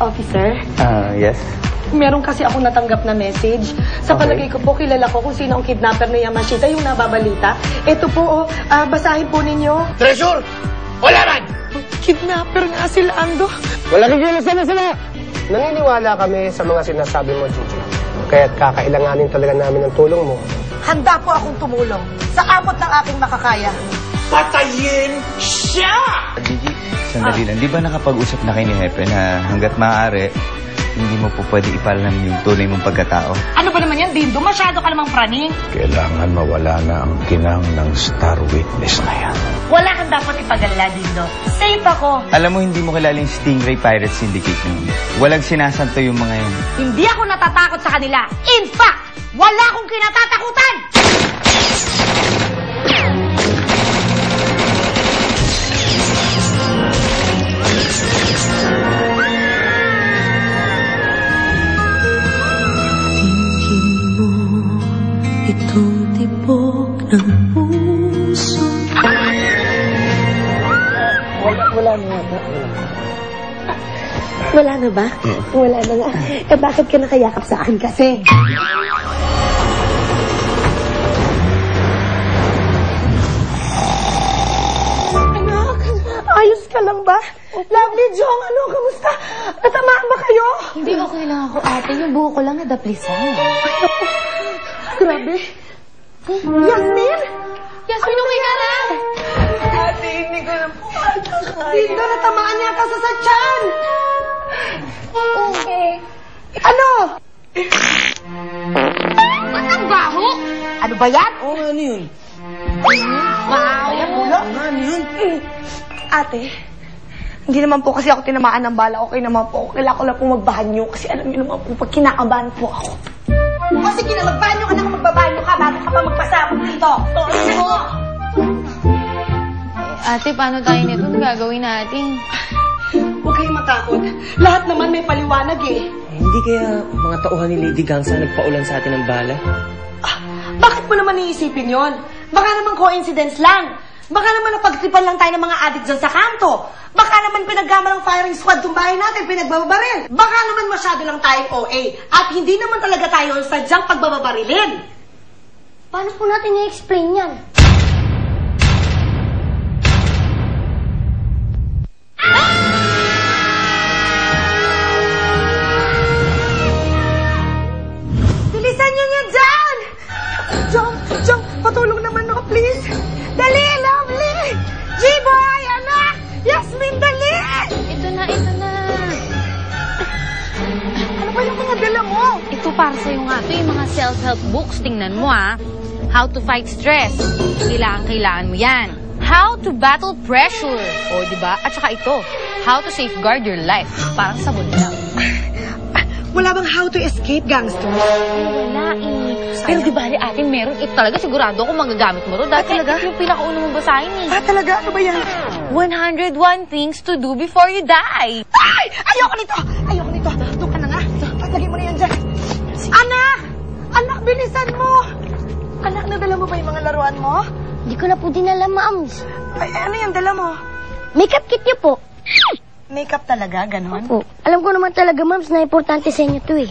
Officer? Yes? Meron kasi ako natanggap na message. Sa palagay ko po, kilala ko kung sino ang kidnapper na Yamashita, yung nababalita. Ito po, basahin po ninyo. Treasure! Wala man! Kidnapper nga sila, Ando. Wala kikilasan na sila! Naniniwala kami sa mga sinasabi mo, Gigi. Kaya't kakailanganin talaga namin ng tulong mo. Handa po akong tumulong sa abot ng aking makakaya. Patayin siya! Gigi, sandali lang. Di ba nakapag-usap na kayo ni Hepe na hanggat maaari, hindi mo po pwede ipaalam yung tunay mong pagkatao? Ano ba naman yan, Dindo? Masyado ka namang praning. Kailangan mawala na ang ginang ng star witness na yan. Wala kang dapat ipagalala, Dindo. Safe ako. Alam mo, hindi mo kilala yung Stingray Pirate Syndicate nun. Walang sinasanto yung mga yun. Hindi ako natatakot sa kanila. In fact, wala akong kinatatakutan! Itong tibok ng puso. Wala na ba? Wala na ba? Wala na nga. Eh, bakit ka nakayakap sa akin kasi? Anak, ayos ka lang ba? Lovely Jong, ano? Kamusta? Natamaan ba kayo? Hindi okay lang ako, ate. Yung buho ko lang nadaplisan. Grabe. Yasmin? Yasmin, okay ka na? Ate, hindi ko na po Dindo, natamaan niya ka sa tiyan. Okay. Ano? Ba't ang baho? Ano ba yan? Ano yun? Wow! Ulo? Ano yun? Ate, hindi naman po kasi ako tinamaan ng bala. Okay naman po. Kailangan ko lang po magbahanyo kasi alam niyo naman po pag kinakabahan po ako. O sige na, magbanyo ka na kung magbabanyo ka bago ka pa magpasabog dito. Tuloy mo! Ate, paano tayo nito? Ano gagawin natin? Huwag kayong matakot. Lahat naman may paliwanag eh. Hindi kaya mga tauhan ni Lady Gangsa nagpaulan sa atin ng bala? Bakit mo naman iisipin yon? Baka naman coincidence lang. Baka naman napagtripan lang tayo ng mga addict dyan sa kanto. Baka naman pinaggamal ng firing squad yung bahay natin, pinagbababaril. Baka naman masyado lang tayong OA. At hindi naman talaga tayo sadyang pagbababarilin. Paano po natin i-explain yan? Bilisan nyo niya dyan! Jong, patulong naman ako, please. Dali, Lovely! G-Boy, anak! Yasmin, dali! Ito na, ito na. Ano ba yung mga dala mo? Ito para sa'yo nga. Ito yung mga self-help books. Tingnan mo, How to fight stress. Kailangan mo yan. How to battle pressure. O, diba? At saka ito, how to safeguard your life. Parang sabon lang. Wala bang how to escape, gangster? Wala eh. Pero di ba, ate, meron. Ito talaga sigurado ako magagamit mo to. Dati talaga? ito yung pinakauna mong basahin eh. Talaga? Ano ba yan? 101 things to do before you die. Ay! Ayoko nito! Ayoko nito! Doon ka na nga. Lagay mo na yan dyan. Anak! Anak, bilisan mo! Anak, nadala mo ba yung mga laruan mo? Hindi ko na po dinala, Mams. Ay, ano yung dala mo? Makeup kit niyo po. Makeup talaga, ganon? Po. Alam ko naman talaga, Mams, na importante sa inyo to eh.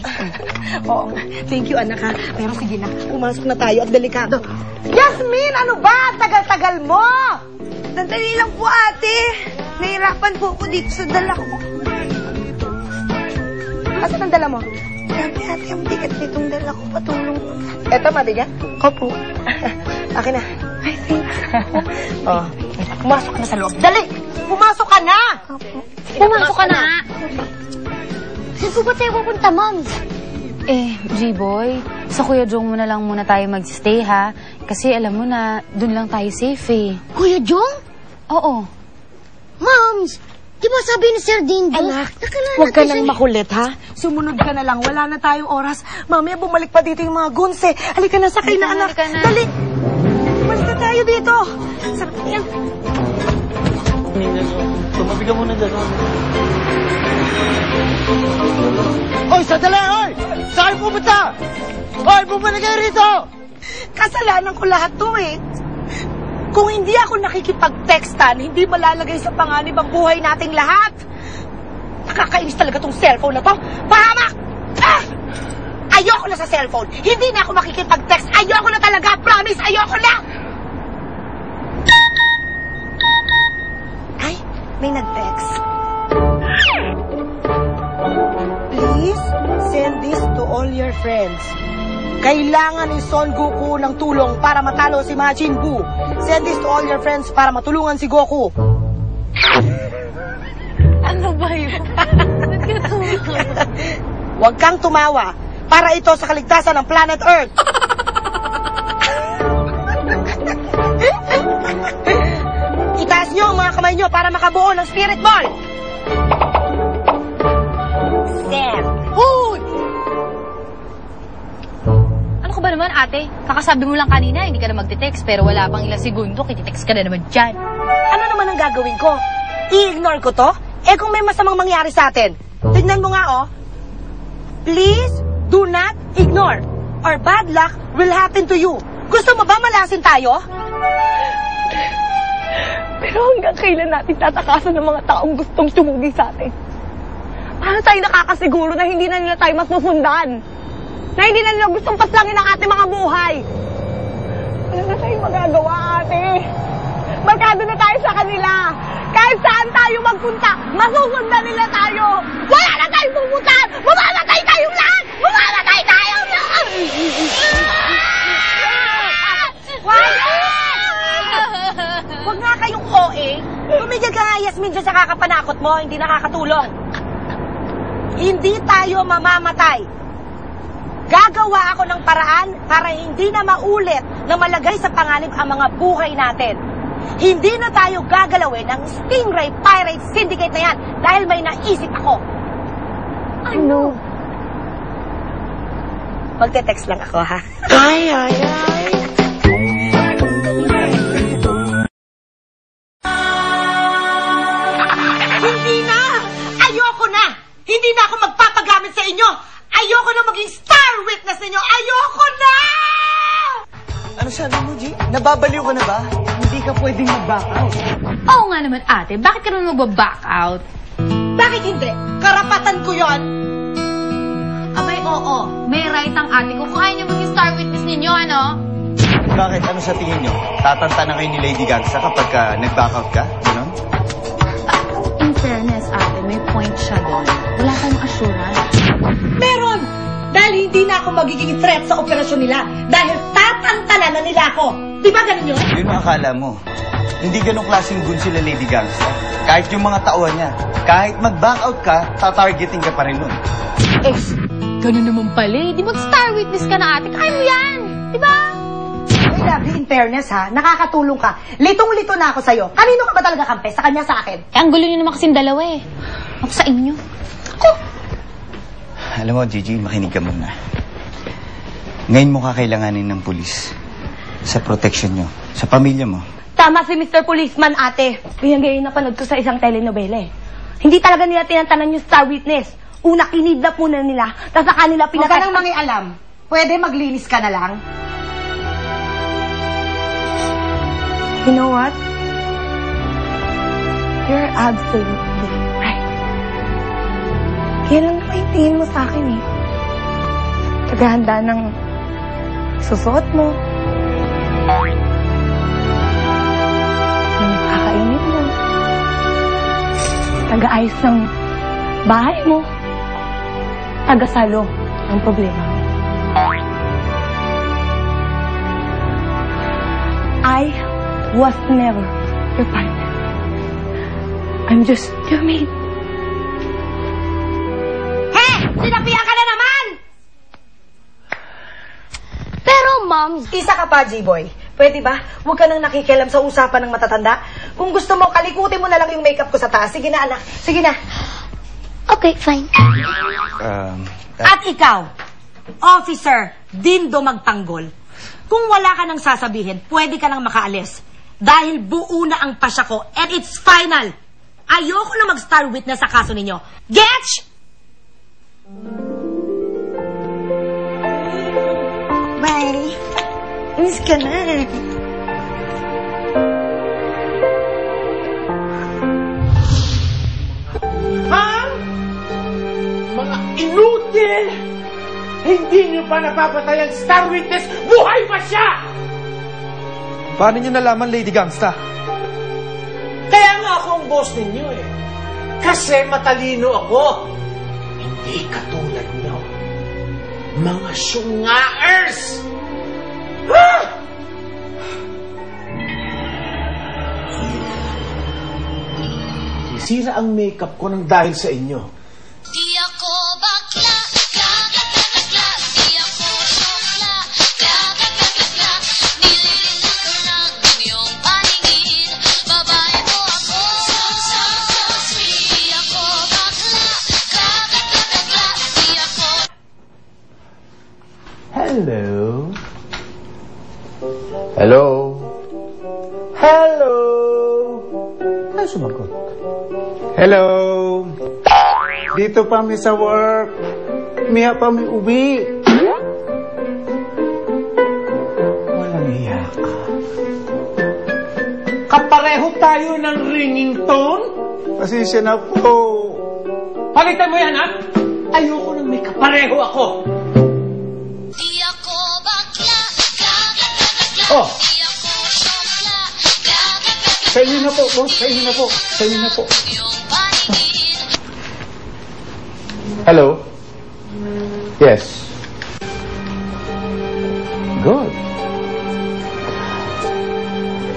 Oo nga. Thank you, anak, ha. Pero sige na, pumasok na tayo at delikado. Yasmin, ano ba? Tagal-tagal mo! Sandali lang po, ate. Nahirapan po ako dito sa dala ko. Asan ang dala mo? Grabe, ate, ang bigat nitong dala ko. Patulong. Eto, mabigat? Opo. Akin na. Ay, thanks. Oh, pumasok ka na sa loob. Dali! Pumasok ka na! Opo. Pumasok ka na. Saan po ba tayo pupunta, Mams? G-Boy, sa Kuya Jong mo na lang muna tayo mag-stay, ha? Kasi alam mo na, dun lang tayo safe, eh. Kuya Jong? Oo. Mams, di ba sabi ni Sir Dindo? Anak, huwag ka nang makulit, ha? Sumunod ka na lang. Wala na tayong oras. Mamaya bumalik pa dito yung mga gunse. Halika na, sakay na, anak. Halika na. Dali! Balik na tayo dito. Sarap yan. Tumabi ka muna dyan. Oy, sandali! Oy! Saan pupunta? Oy, bumalik kayo rito! Kasalanan ko lahat to, eh. Kung hindi ako nakikipag-textan, hindi malalagay sa panganib ang buhay nating lahat. Nakakainis talaga tong cellphone na to. Pahamak! Ah! Ayoko na sa cellphone. Hindi na ako makikipag-text. Ayoko na talaga. Promise, ayoko na! Ay, may nag-text. Please, send this to all your friends. Kailangan ni Son Goku ng tulong para matalo si Majin Buu. Send this to all your friends para matulungan si Goku. Ano ba yun? Huwag kang tumawa. Para ito sa kaligtasan ng planet Earth. Itaas nyo ang mga kamay nyo para makabuo ng spirit ball. Send. Hood! Ano ka ba naman, ate? Kakasabi mo lang kanina, hindi ka na magte-text, pero wala pang ilang segundo, kititext ka na naman dyan. Ano naman ang gagawin ko? I-ignore ko to? Eh kung may masamang mangyari sa atin. Tignan mo nga, oh. Please do not ignore or bad luck will happen to you. Gusto mo ba malasin tayo? Pero hanggang kailan natin tatakasan ng mga taong gustong tumugi sa atin? Paano tayo nakakasiguro na hindi na nila tayo masusundan? Na hindi na nila gustong paslangin ang ating mga buhay? Wala na tayong magagawa, ate. Markado na tayo sa kanila. Kahit saan tayo magpunta, masusundan nila tayo. Wala na tayong pupuntahan! Mamamatay tayong lahat! Mamamatay tayong lahat! Huwag nga kayong OA. Tumigil ka nga, Yasmin, dyan sa kakapanakot mo. Hindi nakakatulong. Hindi tayo mamamatay. Gagawa ako ng paraan para hindi na maulit na malagay sa panganib ang mga buhay natin. Hindi na tayo gagalawin ng Stingray Pirate Syndicate na yan dahil may naisip ako. Ano? Magte-text lang ako, ha? Ay, ay, ay. Hindi na! Ayoko na! Hindi na ako magpapagamit sa inyo! Ayoko na maging star witness ninyo! Ayoko na! Ano sabi mo, G? Nababaliw ka na ba? Hindi ka pwedeng mag-back out. Oo nga naman, ate. Bakit ka naman mag-back out? Bakit hindi? Karapatan ko yon. Abay, oo. May right ang ate ko. Kung ayaw niyo maging star witness ninyo, ano? Bakit? Ano sa tingin nyo? Tatanta na kayo ni Lady Gangsta kapag nag-back out ka? Ganon? In fairness, ate, may point siya doon. Wala kayong assurance. Meron! Dahil hindi na ako magiging threat sa operasyon nila. Dahil tatantanan na nila ako. Di ba ganun yun? Yun ang akala mo. Hindi ganong klaseng gun sila Lady Gangsta. Kahit yung mga tauhan niya. Kahit mag-back out ka, tatargeting ka pa rin nun. Eh, ganun naman pala eh. Di mag-star witness ka na, ate. Kaya mo yan. Di ba? Ay, Lovely, in fairness ha, nakakatulong ka. Litong-lito na ako sa'yo. Kanino ka ba talaga kampe? Sa kanya, sa akin? Eh, ang gulo nyo naman kasing dalawa eh. Ako sa inyo. Ako. Alam mo, Gigi, makinig ka muna. Ngayon mo kakailanganin ng pulis. Sa protection nyo. Sa pamilya mo. Tama si Mr. Policeman, ate. Yan ngayon napanood ko sa isang telenovela eh. Hindi talaga nila tinatanan yung star witness. Una, kinidnap muna nila. Tapos saka nila Huwag ka nang mangialam. Pwede maglinis ka na lang. You know what? You're absolutely right. Kaya lang napahintingin mo sa akin eh. Tagahanda ng susuot mo. Ng kakainin mo. Taga-ayos ng bahay mo. Taga-salo ang problema mo. I was never your partner. I'm just your mate. Sinabihan ka na naman! Pero, Moms, Isa ka pa, G-boy. Pwede ba? Huwag ka nang nakikialam sa usapan ng matatanda. Kung gusto mo, kalikutin mo na lang yung makeup ko sa taas. Sige na, anak. Sige na. okay, fine. At ikaw, Officer Dindo Magtanggol, kung wala ka nang sasabihin, pwede ka nang makaalis. Dahil buo na ang pasya ko and it's final. Ayoko na mag-star witness sa kaso ninyo. Getch? Bye. Miss ka na. Ma'am? Dahil hindi niyo pa napapatay ang Star Witness, buhay pa siya! Paano niyo nalaman, Lady Gangsta? Kaya nga ako ang boss ninyo eh. Kasi matalino ako. Hindi katulad niyo. Mga syungaers! Ah! Sira ang makeup ko nang dahil sa inyo. Di ako bakla, kakakakakla. Di ako sokla, kakakakakla. Nililito ko lang ang iyong paningin. Babae mo ako, so sweet. Di ako bakla, kakakakakla. Di ako... Hello? Hello? Hello? Ano sumagot? Hello! Dito pa mi sa work. Miya pa mi uwi. Walang hiya ka. Kapareho tayo ng ringing tone? Pasensya na po. Palitan mo yan, ha? Ayoko nang may kapareho ako. Di ako bakla, kakakakakla. Oh! Di ako sokla, kakakakakla. Sa inyo na po, boss. Sa inyo na po. Sa inyo na po. Iyong paningin. Hello? Yes. Good.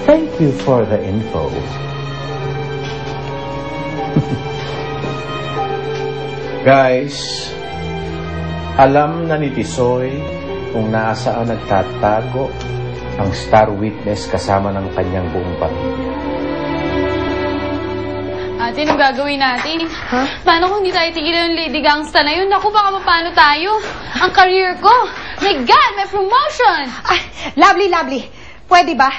Thank you for the info. Guys, alam na ni Tisoy kung nasaan nagtatago ang Star Witness kasama ng kanyang buong pamilya. Ate, anong gagawin natin? Paano kung hindi tayo tigilan ng Lady Gangsta na yun? Naku, baka mapano tayo? Ang career ko! My God, may promotion! Ay, lovely. Pwede ba?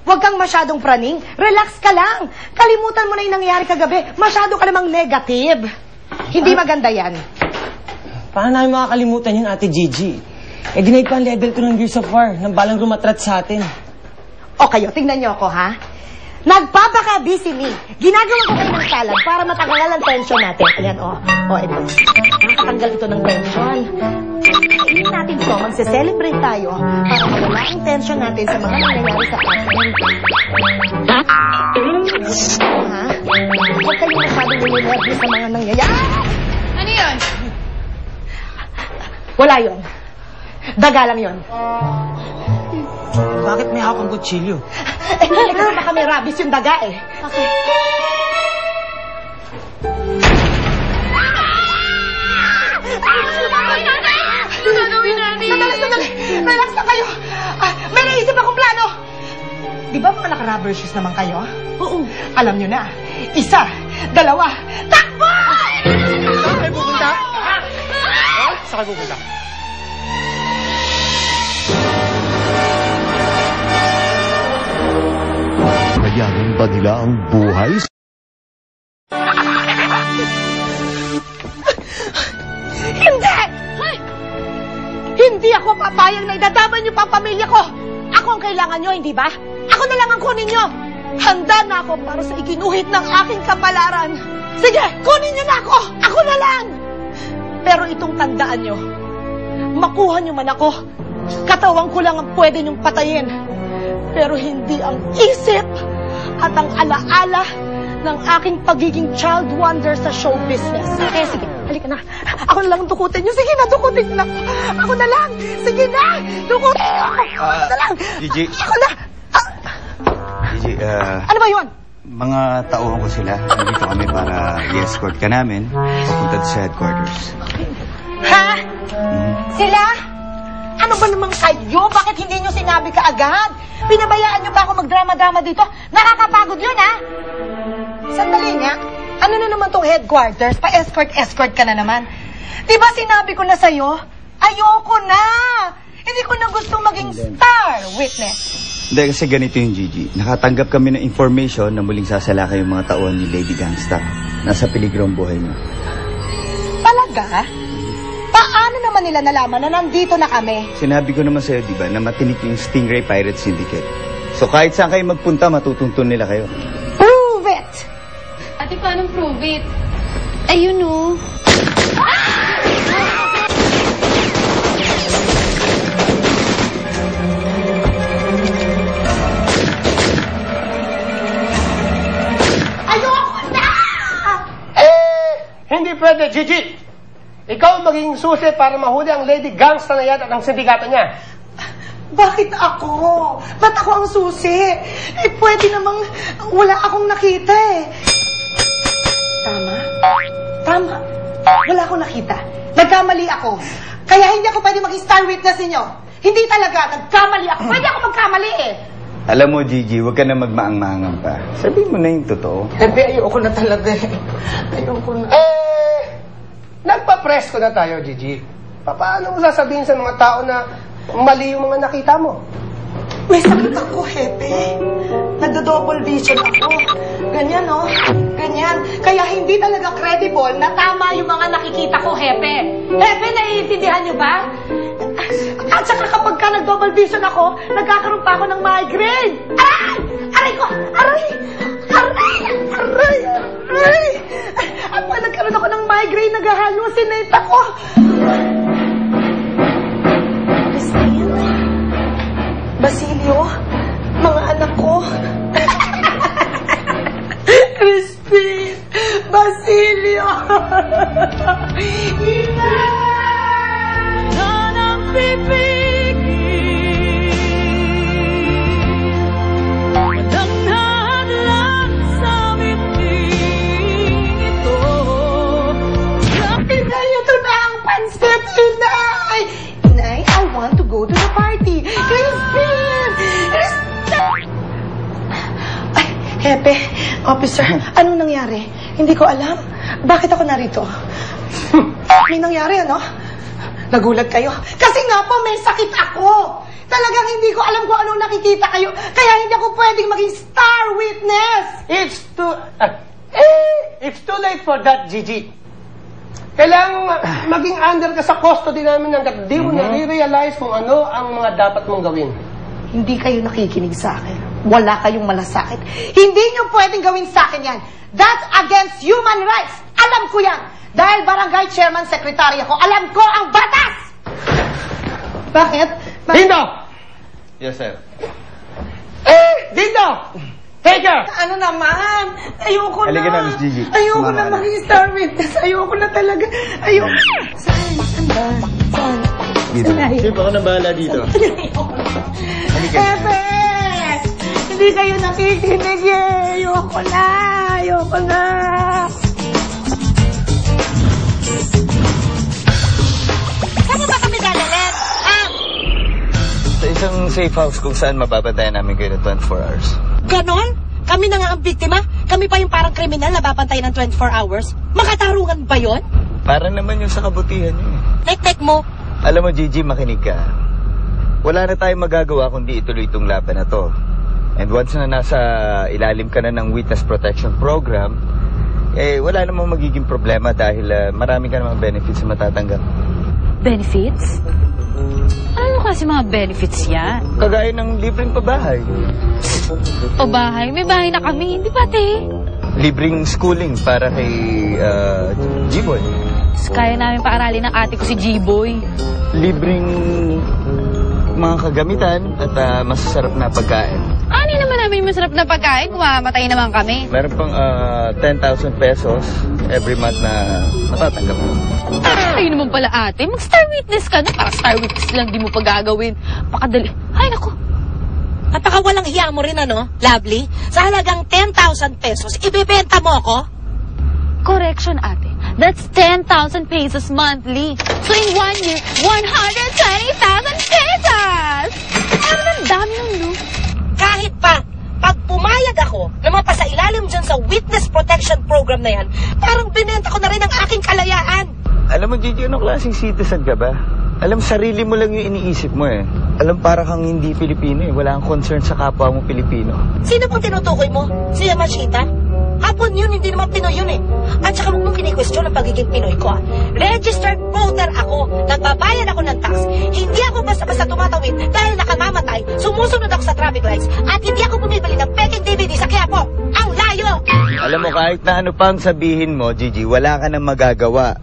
Huwag kang masyadong praning. Relax ka lang. Kalimutan mo na yung nangyari kagabi. Masyado ka namang negative. Hindi maganda yan. Paano namin makakalimutan yun, Ate Gigi? Eh, dinaig pa ang level ko ng Gears of War nang balang rumatrat sa atin. O kayo, tingnan niyo ako, ha? Nagpapaka-busy me. Ginagawa ko kayo ng salad para matanggalan ang tension natin. Ayan, o, ito. Nakatanggal ito ng tension. Kainin natin ito, magse-celebrate tayo para mawala ang tension natin sa mga nangyayari sa atin. Ha? Huwag kayo masyadong nilinervous sa mga nangyayari. Ano yun? Wala yun. Daga lang yun. Bakit may hawak ang kutsilyo? Eh, kasi baka may rabies yung daga eh. Okay. Ano gagawin natin? Sandali. Relax na kayo. May naisip akong plano. Di ba mga naka-rubber shoes naman kayo? Oo. Alam nyo na. 1, 2, takbo! Saan kayo pupunta? Saan kayo pupunta? Kayanin ba nila ang buhay? Hindi! Hindi ako papayag na idadamay niyo pa ang pamilya ko. Ako ang kailangan niyo, hindi ba? Ako na lang ang kunin niyo. Handa na ako para sa ikinuhit ng aking kapalaran. Sige, kunin niyo na ako. Ako na lang. Pero itong tandaan niyo, makuha niyo man ako, katawan ko lang ang pwede niyong patayin. Pero hindi ang isip at ang alaala ng aking pagiging child wonder sa show business. Eh, sige, halika na. Ako na lang ang dukutin niyo. Sige na, dukutin niyo na. Ako na lang. Sige na, dukutin niyo ako. Ako na lang. Gigi. Ako na. Gigi, Ano ba yun? mga tauhan ko sila. Nandito kami para i-escort ka namin papunta sa headquarters. Ha? Sila? Ano ba naman kayo? Bakit hindi nyo sinabi kaagad? Pinabayaan nyo ba ako magdrama-drama dito? Nakakapagod yun, ha? Sandali nga. Ano na naman tong headquarters? Pa-escort ka na naman. Diba sinabi ko na sa'yo? Ayoko na! Hindi ko na gustong maging star witness. Hindi, kasi ganito yung Gigi. Nakatanggap kami ng information na muling sasalakay yung mga tauhan ni Lady Gangsta. Nasa peligro ang buhay niya. Talaga? Paano naman nila nalaman na nandito na kami? Sinabi ko naman sa'yo, di ba, na matinik yung Stingray Pirate Syndicate. So kahit saan kayo magpunta, matutuntun nila kayo. Prove it! Ate, paano prove it? Ayun, oh. Hindi pwede, Gigi. Ikaw maging susi para mahuli ang lady gangsta na yan at ang sindikato niya. Bakit ako? Ba't ako ang susi? Eh, pwede namang wala akong nakita eh. Tama. Wala akong nakita. Nagkamali ako. Kaya hindi ako pwede maging star witness ninyo. Hindi talaga. Nagkamali ako. Pwede ako magkamali eh. Alam mo, Gigi, huwag ka na magmaang-maangang pa. Sabihin mo na yung totoo. Ayoko na talaga eh. Ayoko na. Nagpa-press ko na tayo, Gigi. Paano mo sasabihin sa mga tao na mali yung mga nakita mo? May sakit ako, Hepe. Nagdo-double vision ako. Ganyan, no? Ganyan. Kaya hindi talaga credible na tama yung mga nakikita ko, Hepe. Hepe, naiintindihan niyo ba? At saka kapag ka nag-double vision ako, nagkakaroon pa ako ng migraine. Aray! Aray ko! Aray! Aray! Aray! Aray! At pag nagkaroon ako ng migraine, nag-hallucinate ako. Basilio, mga anak ko. Crispin, Basilio. Ina! Wala nang pipigil. Walang hadlang sa miting ito. Inay, ito na ang pansit, Inay! Inay, I want to go to the party. Crispin! Ay, Hepe, officer, anong nangyari? Hindi ko alam. Bakit ako narito? May nangyari, ano? Nagulat kayo? Kasi nga po, may sakit ako. Talagang hindi ko alam kung anong nakikita kayo. Kaya hindi ako pwedeng maging star witness. It's too late for that, Gigi. Kailangan maging under ka sa custody namin hanggat di mo nare-realize kung ano ang mga dapat mong gawin. Hindi kayo nakikinig sa akin. Wala kayong malasakit. Hindi nyo pwedeng gawin sa akin yan. That's against human rights. Alam ko yan. Dahil barangay chairman secretary ako, alam ko ang batas! Bakit? Dindo! Yes, sir. Dindo! Take her! Ano naman? Ayoko na. Halika na, Miss Gigi. Ayoko Sumama na na. maging star witness. Ayoko na talaga. Ayoko. Saan ba? Dito. Sip, ako na bahala dito. Epe! Hindi kayo nakikinig eh. Ayoko na. Ayoko na. Saan mo ba kami dalalan? Sa isang safe house kung saan mababantayan namin kayo ng 24 hours. Ganon? Kami na nga ang biktima? Kami pa yung parang kriminal na babantayan ng 24 hours? Makatarungan ba yon? Para naman yung sa kabutihan niyo eh. Tek-tek mo. Alam mo, Gigi, makinig ka. Wala na tayong magagawa kundi ituloy itong laban na to. And once na nasa ilalim ka na ng Witness Protection Program, eh wala namang magiging problema dahil marami ka namang benefits na matatanggap. Benefits? Ano kasi mga benefits yan? Kagaya ng libreng pabahay. Pabahay? May bahay na kami, hindi ba, te? Libreng schooling para kay G-Boy. Kaya namin paaralin ng ate ko si G-Boy. Libreng mga kagamitan at masasarap na pagkain. Ano naman namin masarap na pagkain kung mamatay naman kami? Meron pang 10,000 pesos every month na matatanggap mo. Ayun naman pala ate, mag-star witness ka na. Para star witness lang di mo pa gagawin. Pakadali. Ay, naku. Napaka walang hiya mo rin, ano? Lovely? Sa halagang 10,000 pesos, ibebenta mo ako? Correction, ate. That's 10,000 pesos monthly. So in 1 year, 120,000 pesos! Ano ang dami nun, no? Kahit pa, pag pumayag ako na mapasa ilalim dyan sa Witness Protection Program na yan, parang binenta ko na rin ang aking kalayaan. Alam mo, Gigi, anong klaseng citizen ka ba? Alam, sarili mo lang yung iniisip mo eh. Alam, para kang hindi Pilipino eh. Wala kang concern sa kapwa mo Pilipino. Sino pong tinutukoy mo? Si Yamashita? Hapon yun, hindi naman Pinoy yun eh. At saka huwag mong kini-question ang pagiging Pinoy ko ah. Registered voter ako. Nagbabayad ako ng tax. Hindi ako basta-basta tumatawid dahil nakamamatay. Sumusunod ako sa traffic lights. At hindi ako bumibili ng peking DVD sa Quiapo. Ang layo! Alam mo, kahit na ano pang sabihin mo, Gigi, wala ka nang magagawa.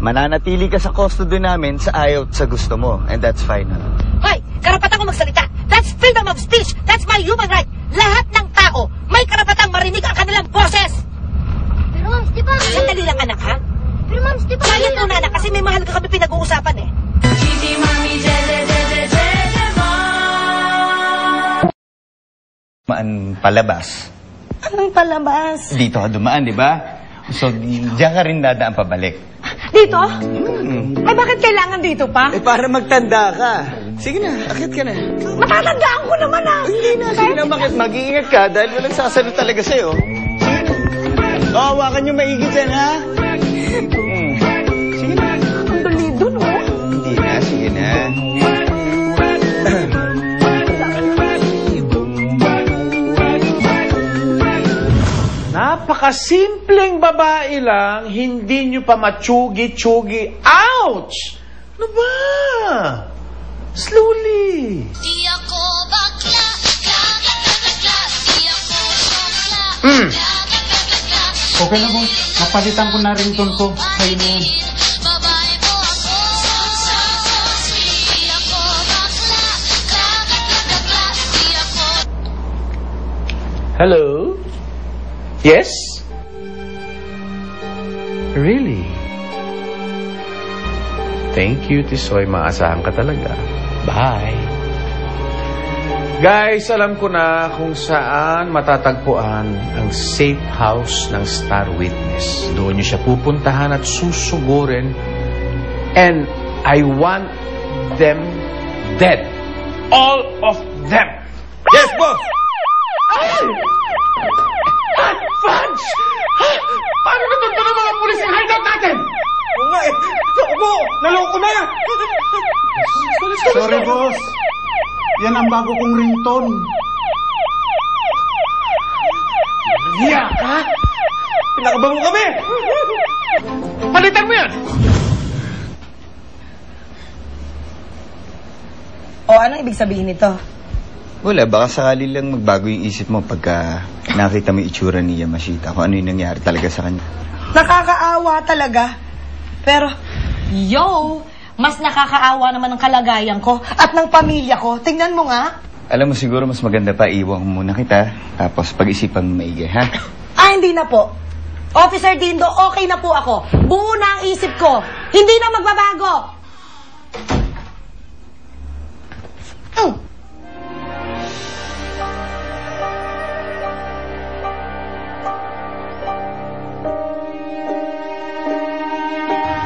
Mananatili ka sa custody namin sa ayaw at sa gusto mo. And that's fine. Hoy, karapatan ko magsalita. That's freedom of speech. That's my human right. Lahat ng tao may karapatang marinig ang kanilang boses. Pero, di ba? Sandali lang, anak, ha? Moms, di ba? Kaya muna na kasi may mahalaga kami pinag-uusapan eh. Maan palabas. Anong palabas? Dito ka dumaan, di ba? So, diyan ka rin dadaan pabalik. Dito? Ay, bakit kailangan dito pa? Eh, para magtanda ka. Sige na, akit ka na. Matatandaan ko naman ah. Hindi na, sige na, mag-iingat ka dahil walang sasalo talaga sa'yo. Sige na. Hawakan niyo maigit yan, ha? Sige na. Ang dali dun, oh. Hindi na, sige na. Napakasimpleng babae lang, hindi nyo pa matsugi-tsugi. Ouch! Ano ba? Slowly. Di ako bakla, gagagagagla. Di ako sokla, gagagagagla. Okay na, boss. Napalitan ko na ringtone ko. Kayo na yan. Babae mo ako, di ako bakla, gagagagagla. Di ako Hello? Yes? Really? Thank you, Tisoy. Maasahan ka talaga. Bye. Guys, alam ko na kung saan matatagpuan ang safe house ng Star Witness. Doon niyo siya pupuntahan at susugurin. And I want them dead. All of them. Yes, boss! Fudge! Paano natuto ng mga pulis yung hideout natin? Oo nga eh. Naku po, naloko na. Sorry, boss. Yan ang bago kong ringtone. Hiya ka? Pinakaban mo kami! Palitan mo yan! O, anong ibig sabihin nito? Wala, baka sakali lang magbago yung isip mo pagka nakita mo yung itsura ni Yamashita. Kung ano yung nangyari talaga sa kanya. Nakakaawa talaga. Pero, mas nakakaawa naman ang kalagayan ko at ng pamilya ko. Tingnan mo nga. Alam mo, siguro mas maganda pa iwan ko muna kita. Tapos pag-isipan mo maigi, ha? Ah, hindi na po. Officer Dindo, okay na po ako. Buo na ang isip ko. Hindi na magbabago.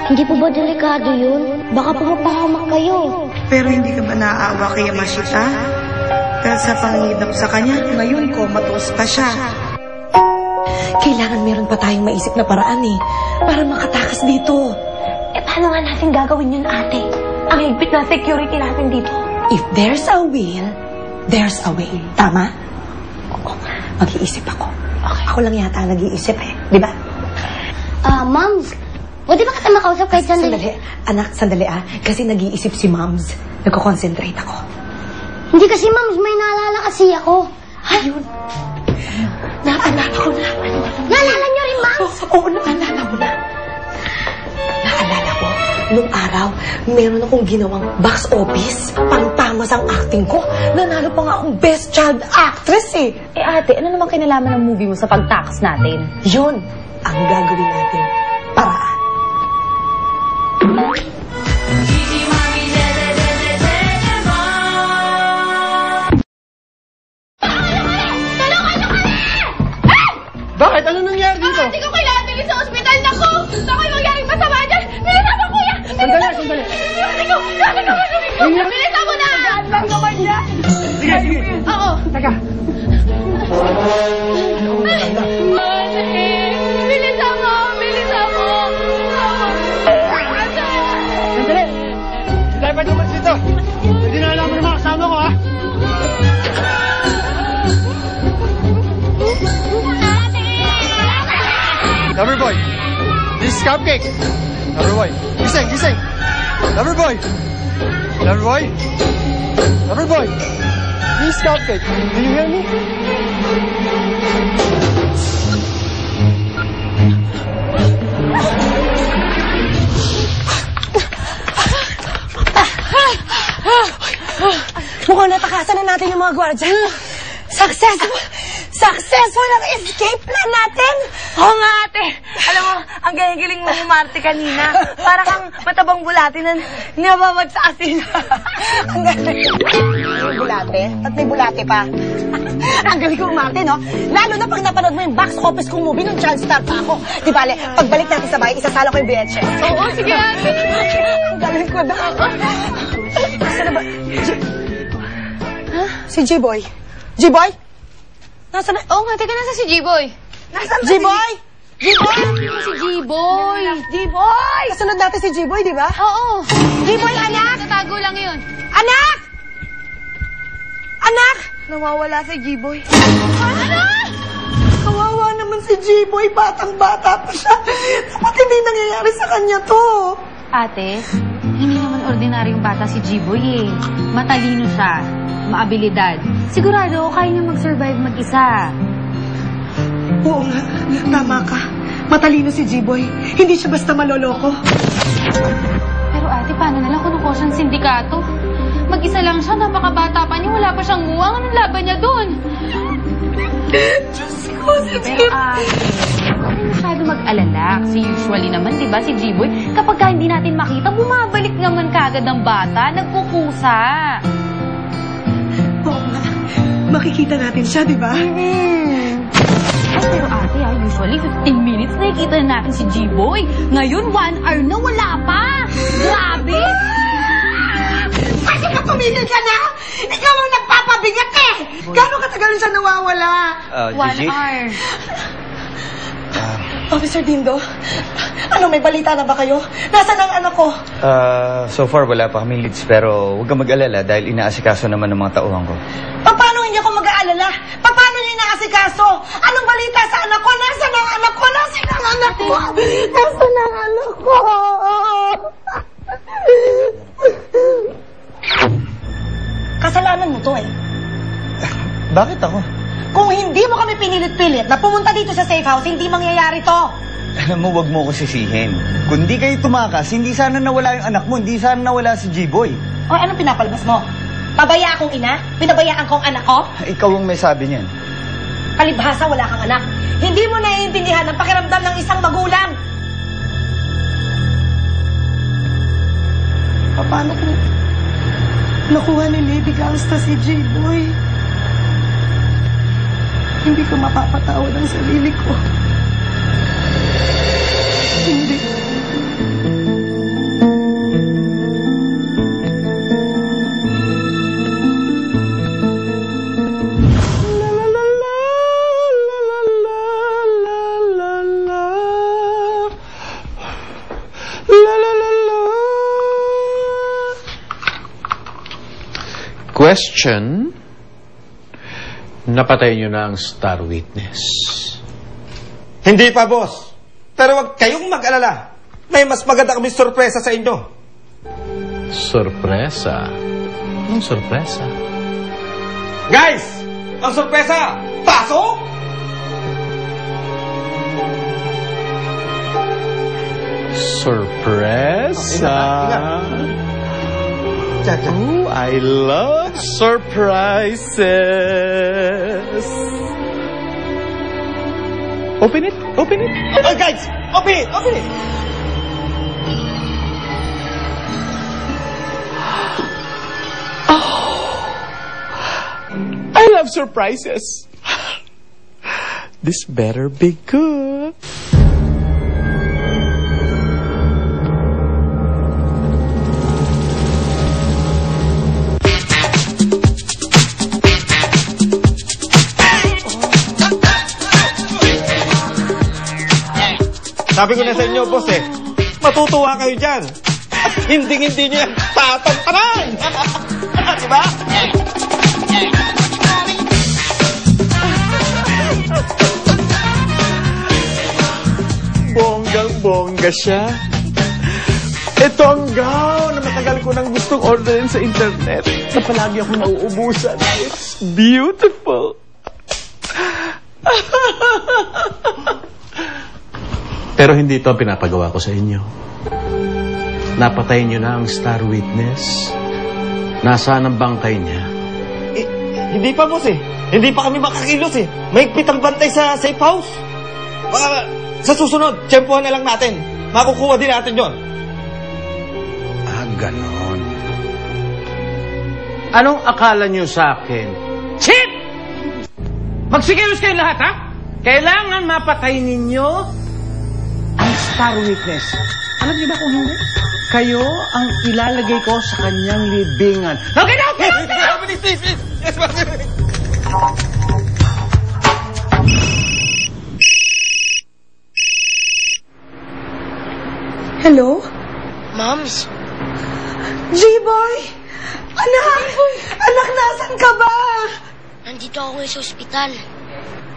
Hindi po ba delikado yun? Baka po mapahamak kayo. Pero hindi ka ba naaawa kay Yamashita? Dahil sa pangingidap sa kanya, ngayon comatose pa siya. Kailangan meron pa tayong maisip na paraan eh, para makatakas dito. Eh, paano nga natin gagawin yun, ate? Ang higpit na security natin dito. If there's a will, there's a way. Tama? Oo, mag-iisip ako. Okay. Ako lang yata ang nag-iisip eh, di ba? Moms, pwede ba kita makausap kahit sandali? Sandali. Anak, sandali ah. Kasi nag-iisip si Moms. Nagko-concentrate ako. Hindi kasi, Moms, may naalala kasi ako. Ayun. Naalala ko na. Naalala niyo rin, Moms? Oo, naalala ko na. Naalala ko, nung araw, meron akong ginawang box office. Pangtamas ang acting ko. Nanalo pa nga akong best child actress eh. Eh ate, ano naman kinalaman ng movie mo sa pagtakas natin? Yun ang gagawin natin. Paraan. Bakit? Ano nangyari dito? Hindi ko kailangan bilhin sa ospital. Naku! Naku, yung mangyaring masama dyan! Bilisan mo, kuya! Sandali, sandali. Dati ko! Bilisan mo na! Lang naman yan! Sige, sige. Oo. Teka. Bilisan mo! Bilisan mo! Sandali. Dapat naman dito. Hindi na alam mo naman kasama ko, ha? Loverboy, this is Cupcake. Loverboy, gising, gising. Loverboy, Loverboy, Loverboy, this is Cupcake. Do you hear me? Mukhang natakasan na natin yung mga gwardiya. Successful! Successful ang escape plan natin! Oo nga, ate. Alam mo, ang galing-galing mo umarte kanina. Para kang matabang bulati na nababag sa asin. Ang galing. May bulate? At may bulate pa. Ang galing ko umarte, no? Lalo na pag napanood mo yung box office kong movie nung child star pa ako. Di bale, pagbalik natin sa bahay, isasala ko yung VHS. Oo, sige, ate. Ang galing ko na. Saan na ba? Si G-Boy. G-Boy? Nasaan na? Oo nga, teka, nasa si G-Boy? Nasaan G-Boy? G-Boy? Si G-Boy. G-Boy! Kasunod natin si G-Boy, di ba? Oo. G-Boy, anak! Tatago lang yun. Anak! Anak! Nawawala si G-Boy. Anak! Kawawa naman si G-Boy. Batang-bata pa siya. Dapat hindi nangyayari sa kanya to. Ate, hindi naman ordinaryong bata si G-Boy eh. Matalino siya. Maabilidad. Sigurado, kaya niya mag-survive mag-isa. Oo nga, tama ka. Matalino si G-Boy. Hindi siya basta maloloko. Pero ate, paano nalang kung ako siyang sindikato? Mag-isa lang siya, napakabata pa niya, wala pa siyang muwang. Anong laban niya doon? Diyos ko, si Pero ate, huwag masyado mag-alala. Kasi usually naman, di ba, si G-Boy, kapag hindi natin makita, bumabalik naman kagad ang bata, nagkukusa. Oo nga. Makikita natin siya, di ba? Pero ate, usually 15 minutes nakikita na natin si G-Boy. Ngayon, 1 hour na wala pa. Grabe! Kasi ka tumigil ka na! Ikaw ang nagpapabigat eh! Gano'ng katagal siya nawawala? 1 hour. Officer Dindo, ano, may balita na ba kayo? Nasaan ang anak ko? So far, wala pa kaming leads, pero huwag kang mag-alala dahil inaasikaso naman ng mga tauhan ko. Paano hindi ako mag-aalala? Paano niyo inaasikaso? Anong balita sa anak ko? Nasaan ang anak ko? Nasaan ang anak ko? Nasaan ang anak ko? Kasalanan mo to eh. Bakit ako? Kung hindi mo kami pinilit-pilit na pumunta dito sa safe house, hindi mangyayari to. Alam mo, wag mo ko sisihin. Kung di kayo tumakas, hindi sana nawala yung anak mo, hindi sana nawala si G-Boy. O anong pinapalabas mo? Pabaya akong ina? Pinabayaan kong anak ko? Ikaw ang may sabi niyan. Palibhasa, wala kang anak. Hindi mo naiintindihan ang pakiramdam ng isang magulang. Paano kung nakuha ni Lady Gangsta si J-Boy? Hindi ko mapapatawad ang sarili ko. Hindi. Question, napatay niyo na ang star witness. Hindi pa, boss. Pero wag kayong mag-alala. May mas maganda kami sorpresa sa inyo. Sorpresa? Anong sorpresa? Guys! Ang sorpresa! Pasok! Sorpresa? Oh, I love surprises. Open it, open it. Oh, guys! Open it, open it! I love surprises. This better be good. Sabi ko na sa inyo, boss eh. Matutuwa kayo dyan. At hindi nyo yan tatantanan. Diba? Bonggang-bongga siya. Ito ang gown na matagal ko nang gustong orderin sa internet. Na palagi ako nauubusan. It's beautiful. Pero hindi ito ang pinapagawa ko sa inyo. Napatay niyo na ang star witness. Nasaan ang bangkay niya? Hindi pa, boss eh. Hindi pa kami makakilos eh. Mahigpit ang bantay sa safe house. Baka sa susunod, tiyempohan na lang natin. Makukuha din natin yon. Ah, ganon. Anong akala nyo sa akin? Chip! Magsikilos kayo lahat, ha? Kailangan mapatay ninyo ang star witness. Alam niyo ba kung hindi? Kayo ang ilalagay ko sa kanyang libingan. Okay na! Okay na! Please. Yes, boss. Hello? Moms, J-Boy! Anak! Anak, nasan ka ba? nandito ako ngayon sa ospital.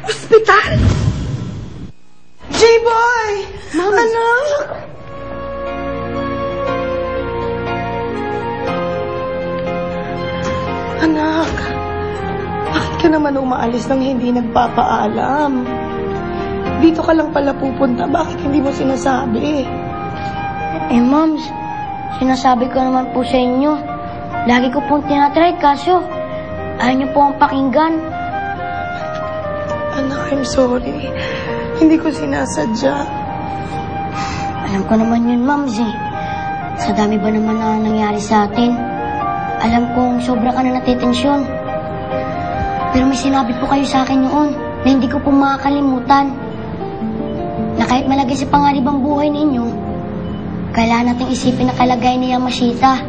Hospital? J-Boy! Anak! Anak, bakit ka naman umaalis nang hindi nagpapaalam? Dito ka lang pala pupunta, bakit hindi mo sinasabi? Eh, Moms, sinasabi ko naman po sa inyo. Lagi ko pong tinatry, kaso ayaw niyo po ang pakinggan. Anak, I'm sorry. Hindi ko sinasadya. Alam ko naman yun, Moms, eh. Sa dami ba naman na nangyari sa atin? Alam kong sobra ka na natitensyon. Pero may sinabi po kayo sa akin noon na hindi ko po makakalimutan. Na kahit malagay sa panganib ang buhay ninyo, kailangan nating isipin na kalagayan ni Yamashita.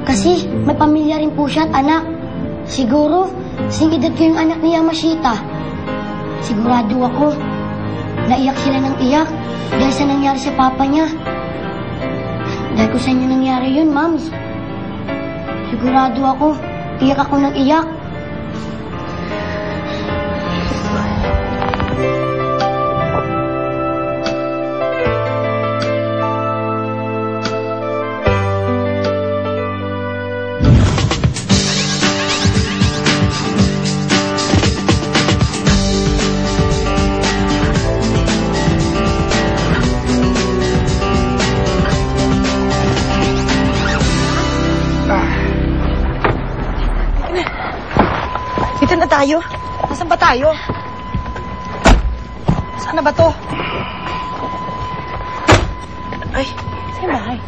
Kasi may pamilya rin po siya at anak. Siguro, sing edad ko yung anak ni Yamashita. Sigurado ako, naiyak sila ng iyak dahil sa nangyari sa papa niya. Dahil kung sa inyo nangyari yun, Moms. Sigurado ako, iyak ako ng iyak. Dito na tayo. Nasaan ba tayo? Saan na ba to? Ay, saan bahay?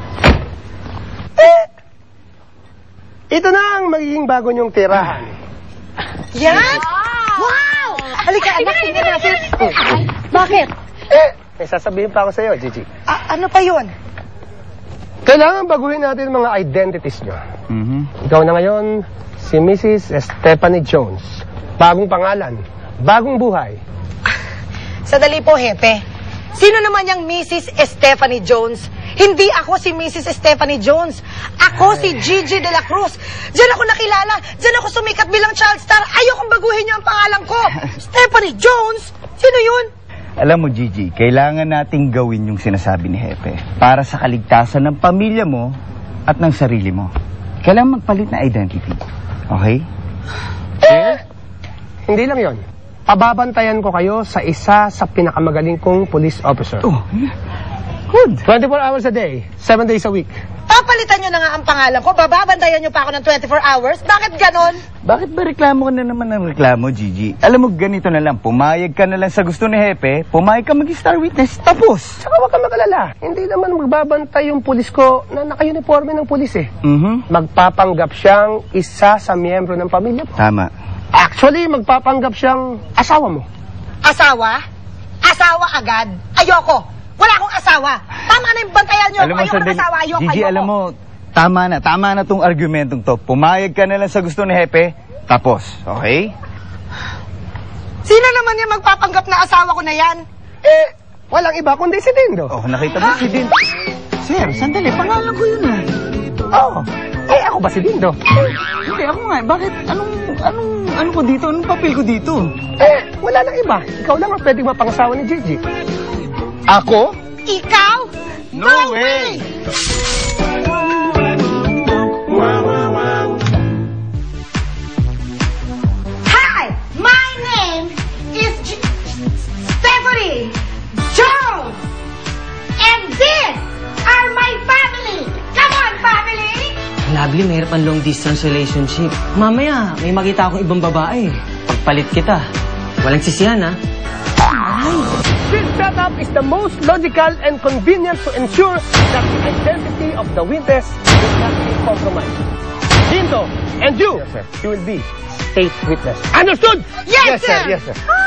Ito na ang magiging bago niyong tirahan. Yan? Wow! Halika, anak, tingnan natin. Bakit? May sasabihin pa ako sa iyo, Gigi. Ano pa yun? Kailangan baguhin natin mga identities niyo. Ikaw na ngayon, si Mrs. Stephanie Jones. Bagong pangalan, bagong buhay. Sadali po, Hepe. Sino naman yung Mrs. Stephanie Jones? Hindi ako si Mrs. Stephanie Jones. Ako si Gigi de la Cruz. Diyan ako nakilala. Diyan ako sumikat bilang child star. Ayokong baguhin niyo ang pangalan ko. Stephanie Jones? Sino yun? Alam mo, Gigi, kailangan nating gawin yung sinasabi ni Hepe para sa kaligtasan ng pamilya mo at ng sarili mo. Kailangan magpalit na identity. Okay? Hindi lang yon. Pababantayan ko kayo sa isa sa pinakamagaling kong police officer. Oh, good. 24 hours a day, 7 days a week. Papalitan nyo na nga ang pangalan ko. Bababantayan nyo pa ako ng 24 hours. Bakit ganon? Bakit ba reklamo ka na naman ng reklamo, Gigi? Alam mo, ganito na lang. Pumayag ka na lang sa gusto ni Hepe. Pumayag ka mag-star witness. Tapos. Saka huwag ka mag-alala. Hindi naman magbabantay yung pulis ko na naka-uniforme ng pulis eh. Magpapanggap siyang isa sa miyembro ng pamilya mo. Tama. Actually, magpapanggap siyang asawa mo. Asawa? Asawa agad? Ayoko. Wala akong asawa. Tama na yung bantayan nyo. Alam mo, Ayoko ng asawa. Gigi, alam mo, tama na tong argumentong to. Pumayag ka na lang sa gusto ni Hepe. Tapos, okay? Sino naman yung magpapanggap na asawa ko na yan? Walang iba kundi si Dindo. Oh, nakita mo si Dindo. Sir, sandali, pangalan ko yun ah. Oo. Ako ba si Dindo? Hindi, ako nga. Bakit? Ano ko dito? Anong papel ko dito? Wala lang iba. Ikaw lang ang pwedeng mapangasawa ni Gigi. Ako? Ikaw? No way! Hi! My name is Stephanie Jones! And these are my family! Come on, family! Labi Ugly, mahirap ang long distance relationship. Mamaya, may makita akong ibang babae. Pagpalit kita. Walang sisihan, ha? This setup is the most logical and convenient to ensure that the identity of the witness will not be compromised. Ginto, and you, you will be state witness. Understood? Yes, sir! Yes, sir.